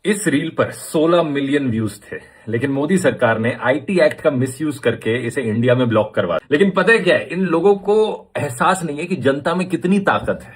इस रील पर 16 million views थे, लेकिन मोदी सरकार ने आईटी एक्ट का मिसयूज करके इसे इंडिया में ब्लॉक करवा दिया। लेकिन पता है क्या है, इन लोगों को एहसास नहीं है कि जनता में कितनी ताकत है।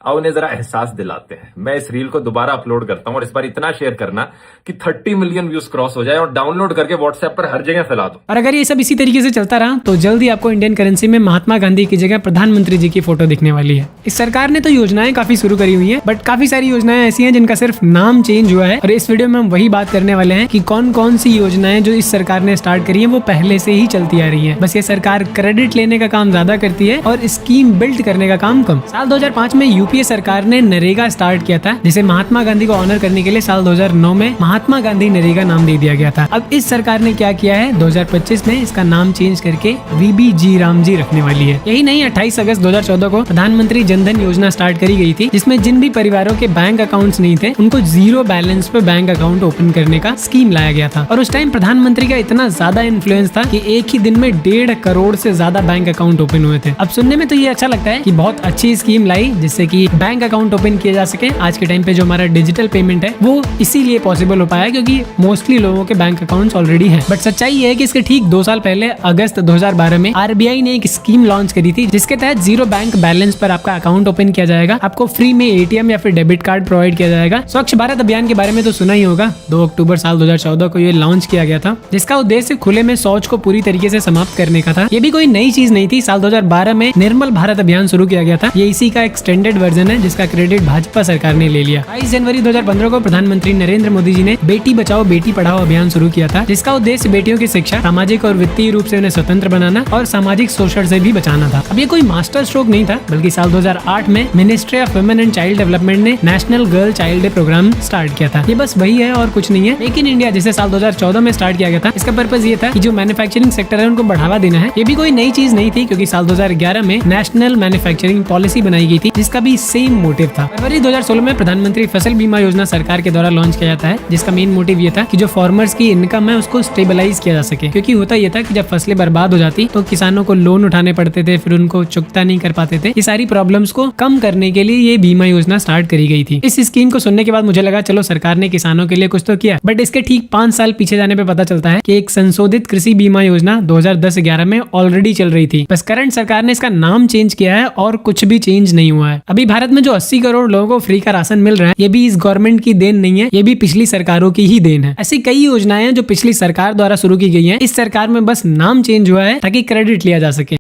अब उन्हें जरा एहसास दिलाते हैं। मैं इस रील को दोबारा अपलोड करता हूं और इस बार इतना शेयर करना कि 30 मिलियन व्यूज क्रॉस हो जाए और डाउनलोड करके व्हाट्सएप पर हर जगह फैला दो। और अगर ये सब इसी तरीके से चलता रहा तो जल्दी आपको इंडियन करेंसी में महात्मा गांधी की जगह प्रधानमंत्री जी की फोटो दिखने वाली है। इस सरकार ने तो योजनाएं काफी शुरू करी हुई है, बट काफी सारी योजनाएं ऐसी हैं जिनका सिर्फ नाम चेंज हुआ है। और इस वीडियो में हम वही बात करने वाले हैं कि कौन कौन सी योजनाएं जो इस सरकार ने स्टार्ट करी है वो पहले से ही चलती आ रही है। बस ये सरकार क्रेडिट लेने का काम ज्यादा करती है और स्कीम बिल्ड करने का काम कम। साल 2005 में यूपीए सरकार ने नरेगा स्टार्ट किया था, जिसे महात्मा गांधी को ऑनर करने के लिए साल 2009 में महात्मा गांधी नरेगा नाम दे दिया गया था। अब इस सरकार ने क्या किया है, 2025 में इसका नाम चेंज करके वीबीजी रामजी रखने वाली है। यही नहीं, 28 अगस्त 2014 को प्रधानमंत्री जनधन योजना स्टार्ट करी गई थी, जिसमें जिन भी परिवारों के बैंक अकाउंट्स नहीं थे उनको जीरो बैलेंस पे बैंक अकाउंट ओपन करने का स्कीम लाया गया था। और उस टाइम प्रधानमंत्री का इतना ज्यादा इन्फ्लुएंस था कि एक ही दिन में 1.5 करोड़ से ज्यादा बैंक अकाउंट ओपन हुए थे। अब सुनने में तो ये अच्छा लगता है कि बहुत अच्छी स्कीम लाई जिससे कि बैंक अकाउंट ओपन किया जा सके। आज के टाइम पे जो हमारा डिजिटल पेमेंट है वो इसीलिए पॉसिबल हो पाया क्योंकि मोस्टली लोगों के बैंक अकाउंट्स ऑलरेडी हैं। बट सच्चाई ये है कि इसके ठीक 2 साल पहले अगस्त 2012 में आरबीआई ने एक स्कीम लॉन्च करी थी, जिसके तहत जीरो बैंक बैलेंस पर आपका अकाउंट ओपन किया जाएगा। आपको फ्री में एटीएम या फिर डेबिट कार्ड प्रोवाइड किया जाएगा। स्वच्छ भारत अभियान के बारे में तो सुना ही होगा। 2 अक्टूबर साल 2014 को ये लॉन्च किया गया था, जिसका उद्देश्य खुले में शौच को पूरी तरीके से समाप्त करने का था। ये भी कोई नई चीज नहीं थी। साल 2012 में निर्मल भारत अभियान शुरू किया गया था। ये इसी का एक्सटेंडेड वर्जन है, जिसका क्रेडिट भाजपा सरकार ने ले लिया। 22 जनवरी 2015 को प्रधानमंत्री नरेंद्र मोदी जी ने बेटी बचाओ बेटी पढ़ाओ अभियान शुरू किया था, जिसका उद्देश्य बेटियों की शिक्षा, सामाजिक और वित्तीय रूप से उन्हें स्वतंत्र बनाना और सामाजिक शोषण से भी बचाना था। अब ये कोई मास्टर स्ट्रोक नहीं था, बल्कि साल 2008 में ministry of women and child development ने national girl child day programme start किया था। ये बस वही है और कुछ नहीं है। मेक इन इंडिया जिसे साल 2014 में स्टार्ट किया गया था, इसका पर्पज ये था कि जो मैन्युफैक्चरिंग सेक्टर है उनको बढ़ावा देना है। ये भी कोई नई चीज नहीं थी, क्योंकि साल 2011 में नेशनल मैन्युफैक्चरिंग पॉलिसी बनाई गई थी, जिसका भी सेम मोटिव था। फरवरी 2016 में प्रधानमंत्री फसल बीमा योजना सरकार के द्वारा लॉन्च किया जाता है, जिसका मेन मोटिव ये था कि जो फार्मर्स की इनकम है उसको स्टेबलाइज किया जा सके। क्योंकि होता ये था कि जब फसलें बर्बाद हो जाती तो किसानों को लोन उठाने पड़ते थे, फिर उनको चुकता नहीं कर पाते थे। ये सारी प्रॉब्लम्स को कम करने के लिए ये बीमा योजना स्टार्ट करी गई थी। इस स्कीम को सुनने के बाद मुझे लगा चलो सरकार ने किसानों के लिए कुछ तो किया, बट इसके ठीक 5 साल पीछे जाने पे पता चलता है कि एक संशोधित कृषि बीमा योजना 2010-11 में ऑलरेडी चल रही थी। बस करंट सरकार ने इसका नाम चेंज किया है और कुछ भी चेंज नहीं हुआ है। अभी भारत में जो 80 करोड़ लोगों को फ्री का राशन मिल रहा है, ये भी इस गवर्नमेंट की देन नहीं है, ये भी पिछली सरकारों की ही देन है। ऐसी कई योजनाएं हैं जो पिछली सरकार द्वारा शुरू की गई हैं। इस सरकार में बस नाम चेंज हुआ है ताकि क्रेडिट लिया जा सके।